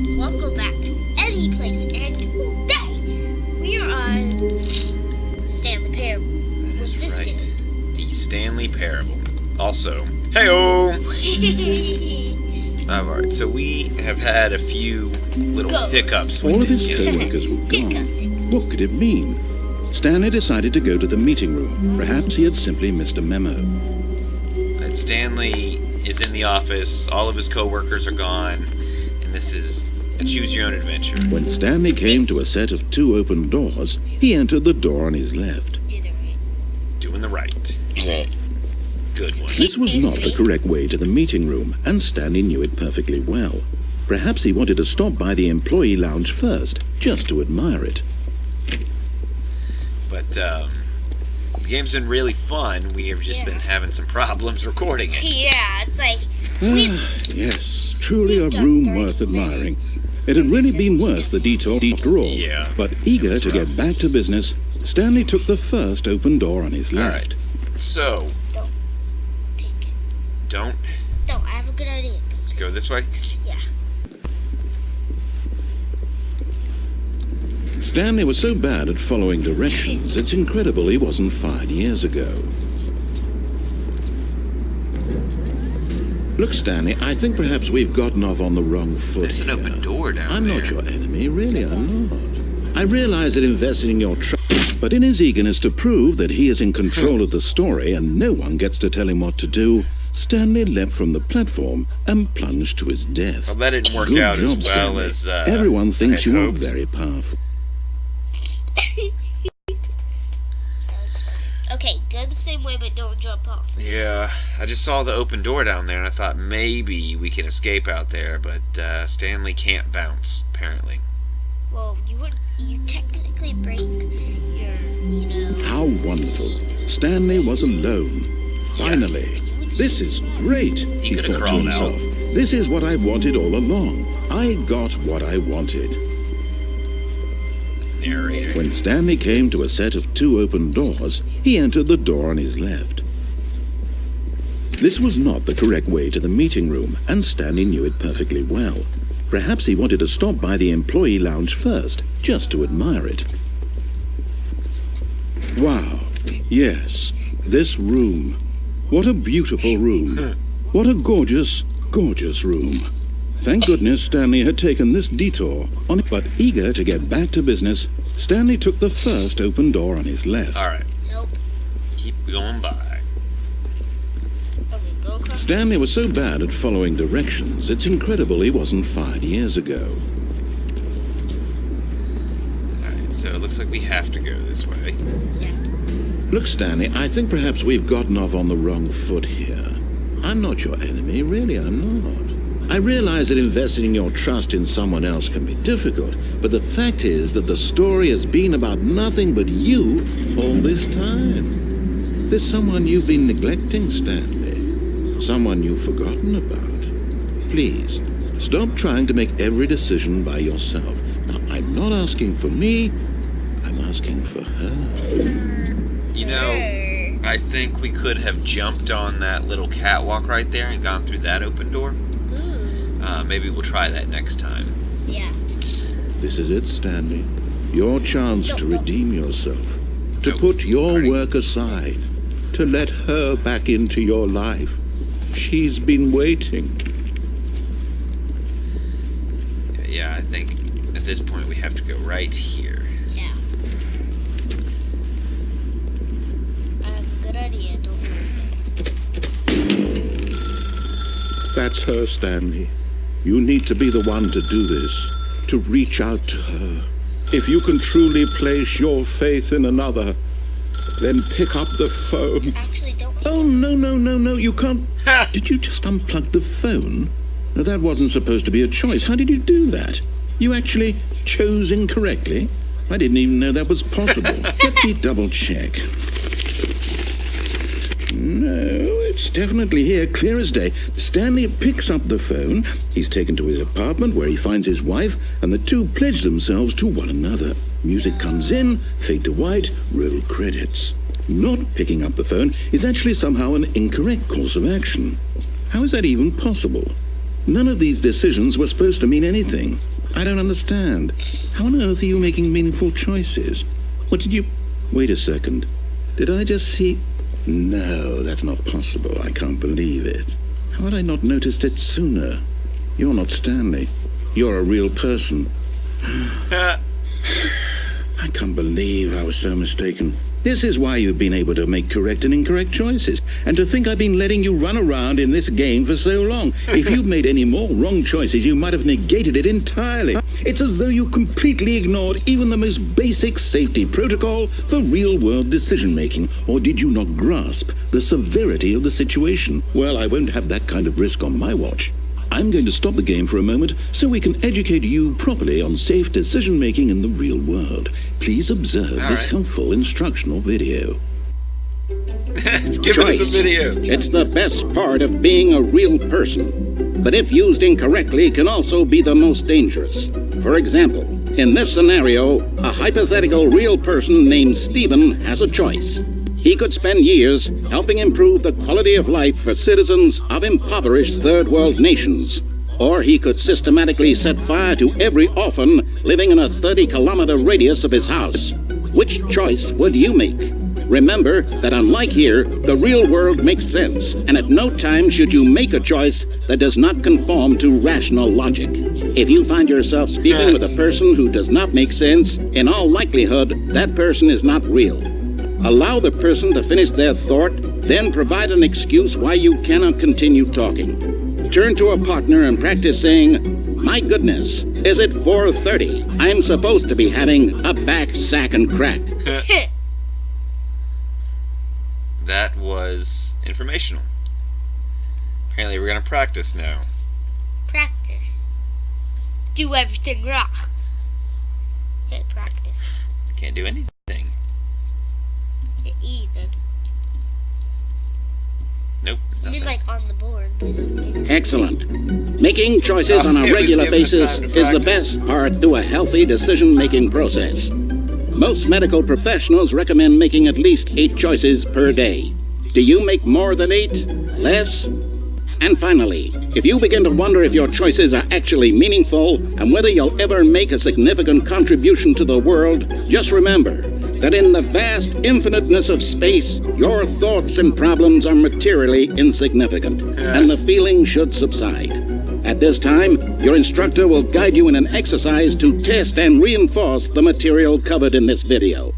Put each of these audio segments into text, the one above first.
Welcome back to ElliePlays, and today we are on Stanley Parable. That's This right. kid. The Stanley Parable. Also, hey-o! Alright, so we have had a few little hiccups with All of this his kid. co-workers were gone. Hiccups. What could it mean? Stanley decided to go to the meeting room. Perhaps he had simply missed a memo. That Stanley is in the office, all of his co-workers are gone, and this is a choose-your-own-adventure. When Stanley came to a set of 2 open doors, he entered the door on his left. Doing the right. Good one. This was not the correct way to the meeting room, and Stanley knew it perfectly well. Perhaps he wanted to stop by the employee lounge first, just to admire it. But, the game's been really fun. We have just been having some problems recording it. Yeah, it's like Yes, truly a room worth admiring. It had really been worth the detour after all. Yeah, But eager it to was get rough. back to business, Stanley took the first open door on his left. So, don't take it. don't Don't. I have a good idea. Don't. go this way. Yeah. Stanley was so bad at following directions, it's incredible he wasn't fired years ago. Look, Stanley, I think perhaps we've gotten off on the wrong foot There's an here. open door down I'm there. not your enemy, really, I'm not. I realize that investing in your trust, but in his eagerness to prove that he is in control of the story and no one gets to tell him what to do, Stanley leapt from the platform and plunged to his death. Well, that didn't work Good out job, as well Stanley. as Everyone thinks I had you are hoped. very powerful. Okay, go the same way, but don't jump off. Yeah, I just saw the open door down there, and I thought maybe we can escape out there, but Stanley can't bounce, apparently. Well, you technically break your, How wonderful. Stanley was alone. Finally. This is great, he could've thought to crawled out. himself. This is what I've wanted all along. I got what I wanted. Narrator. When Stanley came to a set of 2 open doors, he entered the door on his left. This was not the correct way to the meeting room, and Stanley knew it perfectly well. Perhaps he wanted to stop by the employee lounge first, just to admire it. Wow. Yes, this room. What a beautiful room. What a gorgeous, gorgeous room. Thank goodness Stanley had taken this detour on it, but eager to get back to business, Stanley took the first open door on his left. Alright, nope. keep going by. Okay, go across. Stanley was so bad at following directions, it's incredible he wasn't fired years ago. Alright, so it looks like we have to go this way. Yeah. Look, Stanley, I think perhaps we've gotten off on the wrong foot here. I'm not your enemy, really, I'm not. I realize that investing your trust in someone else can be difficult, but the fact is that the story has been about nothing but you all this time. There's someone you've been neglecting, Stanley. Someone you've forgotten about. Please, stop trying to make every decision by yourself. Now, I'm not asking for me, I'm asking for her. You know, I think we could have jumped on that little catwalk right there and gone through that open door. Maybe we'll try that next time. Yeah. This is it, Stanley. Your chance to redeem yourself. To Nope. put your Already. work aside. To let her back into your life. She's been waiting. Yeah, I think at this point we have to go right here. Yeah. I have a good idea. Don't worry. That's her, Stanley. You need to be the one to do this. To reach out to her. If you can truly place your faith in another, then pick up the phone. Actually, don't. Oh, no, you can't. Did you just unplug the phone? No, that wasn't supposed to be a choice. How did you do that? You actually chose incorrectly? I didn't even know that was possible. Let me double check. No, it's definitely here, clear as day. Stanley picks up the phone. He's taken to his apartment where he finds his wife, and the two pledge themselves to one another. Music comes in, fade to white, roll credits. Not picking up the phone is actually somehow an incorrect course of action. How is that even possible? None of these decisions were supposed to mean anything. I don't understand. How on earth are you making meaningful choices? What did you... Wait a second. Did I just see... No, that's not possible. I can't believe it. How had I not noticed it sooner? You're not Stanley. You're a real person. I can't believe I was so mistaken. This is why you've been able to make correct and incorrect choices. And to think I've been letting you run around in this game for so long. If you'd made any more wrong choices, you might have negated it entirely. It's as though you completely ignored even the most basic safety protocol for real-world decision-making. Or did you not grasp the severity of the situation? Well, I won't have that kind of risk on my watch. I'm going to stop the game for a moment so we can educate you properly on safe decision-making in the real world. Please observe this helpful instructional video. It's giving us a video. It's the best part of being a real person. But if used incorrectly, can also be the most dangerous. For example, in this scenario, a hypothetical real person named Stephen has a choice. He could spend years helping improve the quality of life for citizens of impoverished third world nations. Or he could systematically set fire to every orphan living in a 30-kilometer radius of his house. Which choice would you make? Remember that unlike here, the real world makes sense, and at no time should you make a choice that does not conform to rational logic. If you find yourself speaking with a person who does not make sense, in all likelihood, that person is not real. Allow the person to finish their thought, then provide an excuse why you cannot continue talking. Turn to a partner and practice saying, "My goodness, is it 4:30? I'm supposed to be having a back, sack, and crack." That was informational. Apparently we're going to practice now. Practice. Do everything wrong. Hit practice. Can't do anything. Hit E then. Nope. I mean, like on the board. Excellent. Making choices on a regular basis is the best part to a healthy decision-making process. Most medical professionals recommend making at least 8 choices per day. Do you make more than 8? Less? And finally, if you begin to wonder if your choices are actually meaningful and whether you'll ever make a significant contribution to the world, just remember that in the vast infiniteness of space, your thoughts and problems are materially insignificant, and the feeling should subside. At this time, your instructor will guide you in an exercise to test and reinforce the material covered in this video.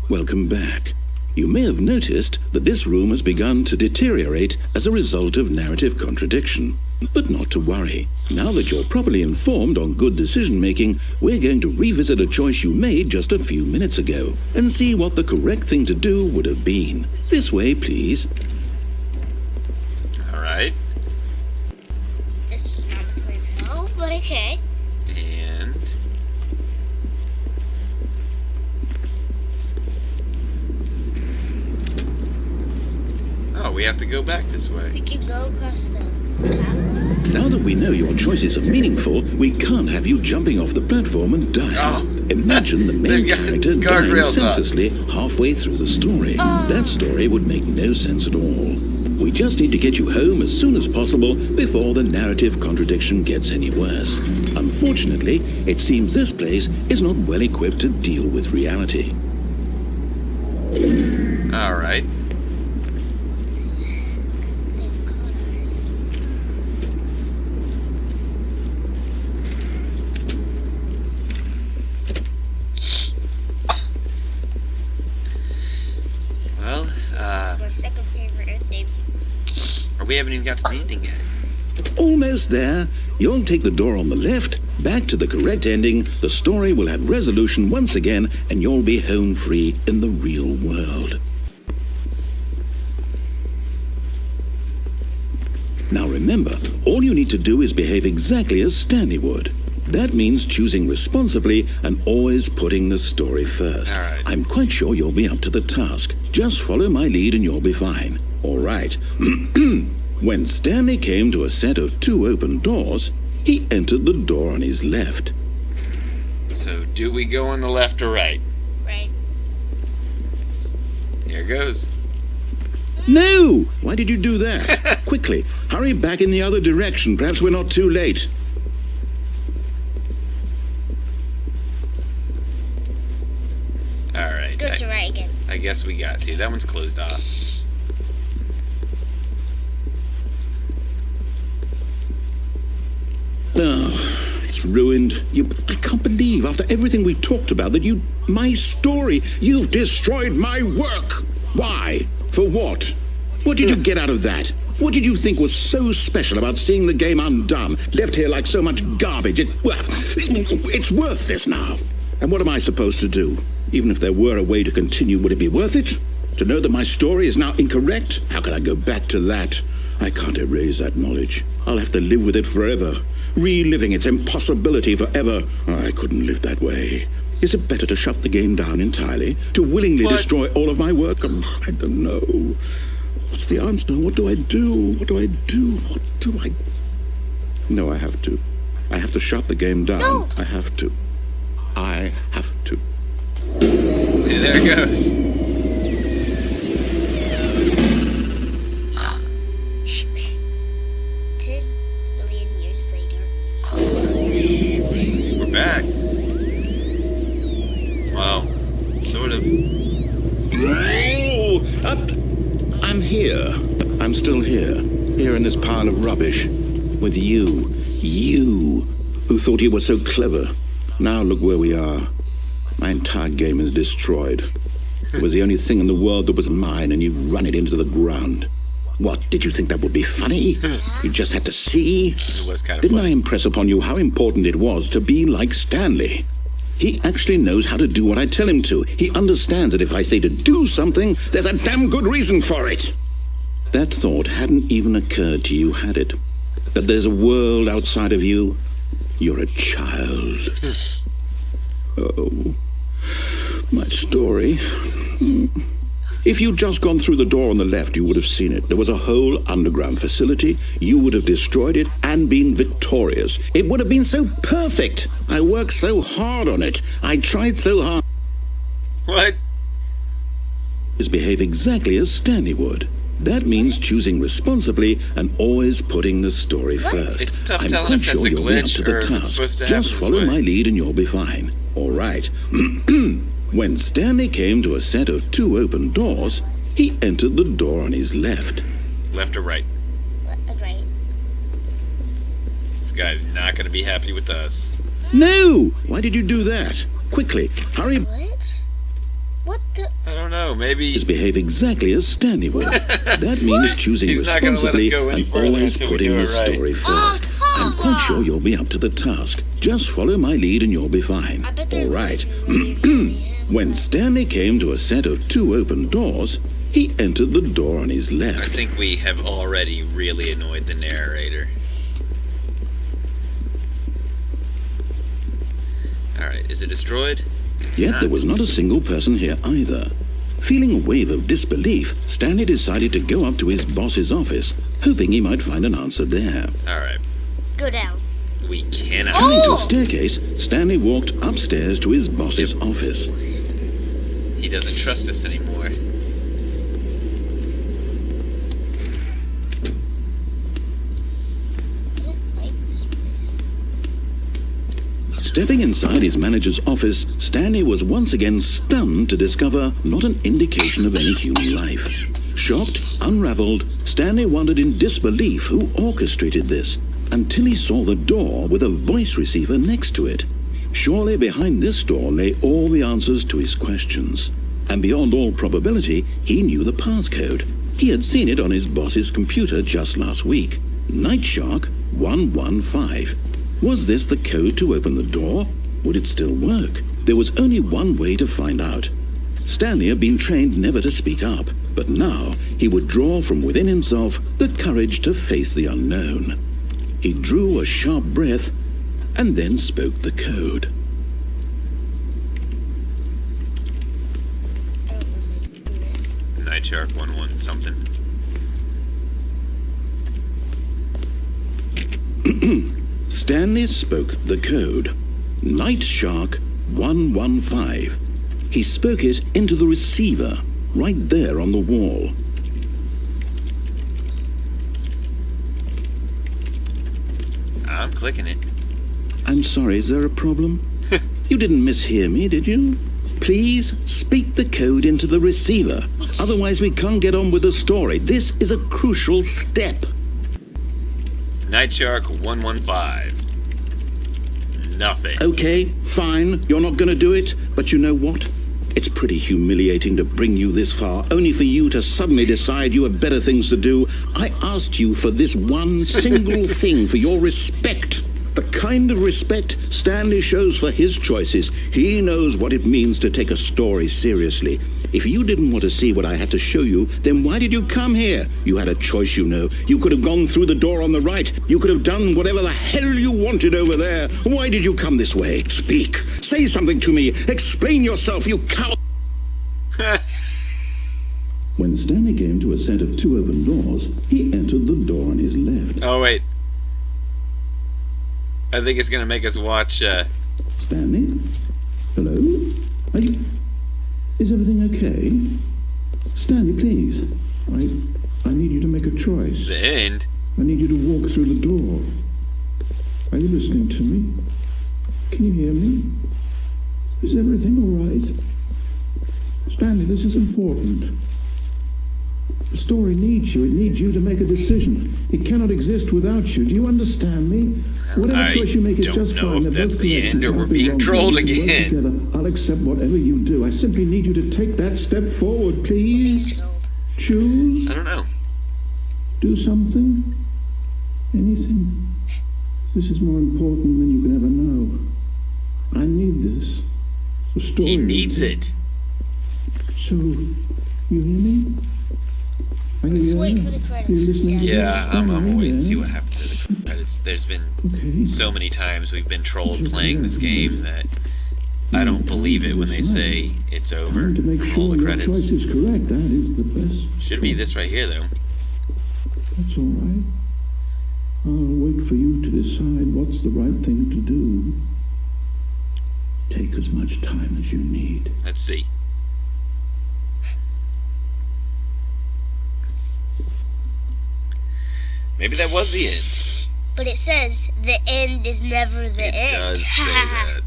Welcome back. You may have noticed that this room has begun to deteriorate as a result of narrative contradiction. But not to worry. Now that you're properly informed on good decision-making, we're going to revisit a choice you made just a few minutes ago and see what the correct thing to do would have been. This way, please. All right. This is not the plan at all, but okay. And... oh, we have to go back this way. We can go across the top. Now that we know your choices are meaningful, we can't have you jumping off the platform and dying. Oh. Imagine the main character dying guardrails senselessly halfway through the story. That story would make no sense at all. We just need to get you home as soon as possible before the narrative contradiction gets any worse. Unfortunately, it seems this place is not well equipped to deal with reality. All right. They've caught us. Well, My second favorite ending. we haven't even got to the ending yet. Almost there. You'll take the door on the left, back to the correct ending, the story will have resolution once again, and you'll be home free in the real world. Now remember, all you need to do is behave exactly as Stanley would. That means choosing responsibly and always putting the story first. All right. I'm quite sure you'll be up to the task. Just follow my lead and you'll be fine. All right. When Stanley came to a set of 2 open doors, he entered the door on his left. So, do we go on the left or right? Right. Here goes. No! Why did you do that? Quickly, hurry back in the other direction. Perhaps we're not too late. Alright. Go to right again. I guess we got to. That one's closed off. Oh, it's ruined. I can't believe, after everything we talked about, that my story, you've destroyed my work. Why? For what? What did you get out of that? What did you think was so special about seeing the game undone, left here like so much garbage? It's worthless now. And what am I supposed to do? Even if there were a way to continue, would it be worth it? To know that my story is now incorrect? How can I go back to that? I can't erase that knowledge. I'll have to live with it forever, reliving its impossibility forever. I couldn't live that way. Is it better to shut the game down entirely? To willingly destroy all of my work? I don't know. What's the answer? What do I do? What do I do? What do I... No, I have to. I have to shut the game down. No. I have to. I have to. And there it goes. 10 million years later. We're back. Well, sort of. Oh, I'm here. I'm still here. Here in this pile of rubbish. With you. You, who thought you were so clever. Now look where we are. My entire game is destroyed. It was the only thing in the world that was mine, and you've run it into the ground. What, did you think that would be funny? You just had to see? It was kind of Didn't funny. I impress upon you how important it was to be like Stanley? He actually knows how to do what I tell him to. He understands that if I say to do something, there's a damn good reason for it. That thought hadn't even occurred to you, had it? That there's a world outside of you? You're a child. Oh, my story. If you'd just gone through the door on the left, you would have seen it. There was a whole underground facility. You would have destroyed it and been victorious. It would have been so perfect. I worked so hard on it. I tried so hard. What? Behave exactly as Stanley would. That means choosing responsibly and always putting the story first. It's tough I'm telling quite if that's sure a you'll be up glitch to the or if it's task. supposed to happen Just this follow way. my lead and you'll be fine. All right. When Stanley came to a set of 2 open doors, he entered the door on his left. Left or right? Right. This guy's not going to be happy with us. No! Why did you do that? Quickly, hurry. What? What the? I don't know. Maybe. Behave exactly as Stanley would. That means choosing He's not gonna let us responsibly go any and further always until we putting do the it right. story first. I'm quite sure you'll be up to the task. Just follow my lead and you'll be fine. I bet All there's right. one. When Stanley came to a set of 2 open doors, he entered the door on his I left. think we have already really annoyed the narrator. Alright, is it destroyed? It's Yet not. there was not a single person here either. Feeling a wave of disbelief, Stanley decided to go up to his boss's office, hoping he might find an answer there. Alright, Go down. we cannot. Coming to Oh! a staircase, Stanley walked upstairs to his boss's office. He doesn't trust us anymore. I don't like this place. Stepping inside his manager's office, Stanley was once again stunned to discover not an indication of any human life. Shocked, unraveled, Stanley wondered in disbelief who orchestrated this, until he saw the door with a voice receiver next to it. Surely behind this door lay all the answers to his questions. And beyond all probability, he knew the passcode. He had seen it on his boss's computer just last week. Night Shark 115. Was this the code to open the door? Would it still work? There was only one way to find out. Stanley had been trained never to speak up, but now he would draw from within himself the courage to face the unknown. He drew a sharp breath and then spoke the code. I don't remember. Night Shark 1-1 something. Stanley spoke the code. Night Shark 115. He spoke it into the receiver, right there on the wall. I'm clicking it. I'm sorry, is there a problem? You didn't mishear me, did you? Please speak the code into the receiver. Otherwise, we can't get on with the story. This is a crucial step. Night Shark 115. Nothing. Okay, fine. You're not going to do it. But you know what? It's pretty humiliating to bring you this far, only for you to suddenly decide you have better things to do. I asked you for this one single thing, for your respect. The kind of respect Stanley shows for his choices. He knows what it means to take a story seriously. If you didn't want to see what I had to show you, then why did you come here? You had a choice, you know. You could have gone through the door on the right. You could have done whatever the hell you wanted over there. Why did you come this way? Speak. Say something to me. Explain yourself, you coward. When Stanley came to a set of 2 open doors, he entered the door on his left. Oh, wait. I think it's going to make us watch, Stanley? Hello? Are you... Is everything okay? Stanley, please. I need you to make a choice. the end. I need you to walk through the door. Are you listening to me? Can you hear me? Is everything all right? Stanley, this is important. The story needs you. It needs you to make a decision. It cannot exist without you. Do you understand me? Whatever choice you make is just fine. I don't know if They're that's both the correct. end You or we're can't be being wrong. trolled We can work again. together. I'll accept whatever you do. I simply need you to take that step forward, please. Choose. I don't know. Do something. Anything. This is more important than you can ever know. I need this. The story He needs it. So, you hear me? Are you Let's there? wait for the credits. You listening to Yeah, this? I'm Stanley, waiting to see yeah? what happens to the credits. There's been Okay. so many times we've been trolled playing this game that I don't believe it when they say it's over Time to make from all sure the your credits. choice is correct. That is the best. Should be this right here, though. That's all right. I'll wait for you to decide what's the right thing to do. Take as much time as you need. Let's see. Maybe that was the end. But it says the end is never the It end. does say that.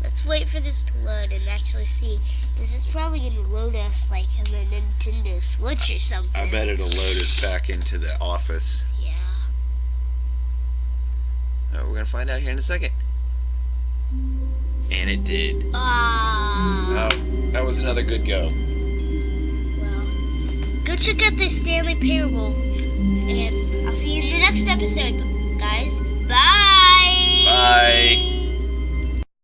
Let's wait for this to load and actually see. Because it's probably going to load us like on the Nintendo Switch or something. I bet it'll load us back into the office. Yeah. Oh, we're gonna find out here in a second. And it did. Ah. Oh, that was another good go. Well, go check out the Stanley Parable. And I'll see you in the next episode, guys. Bye.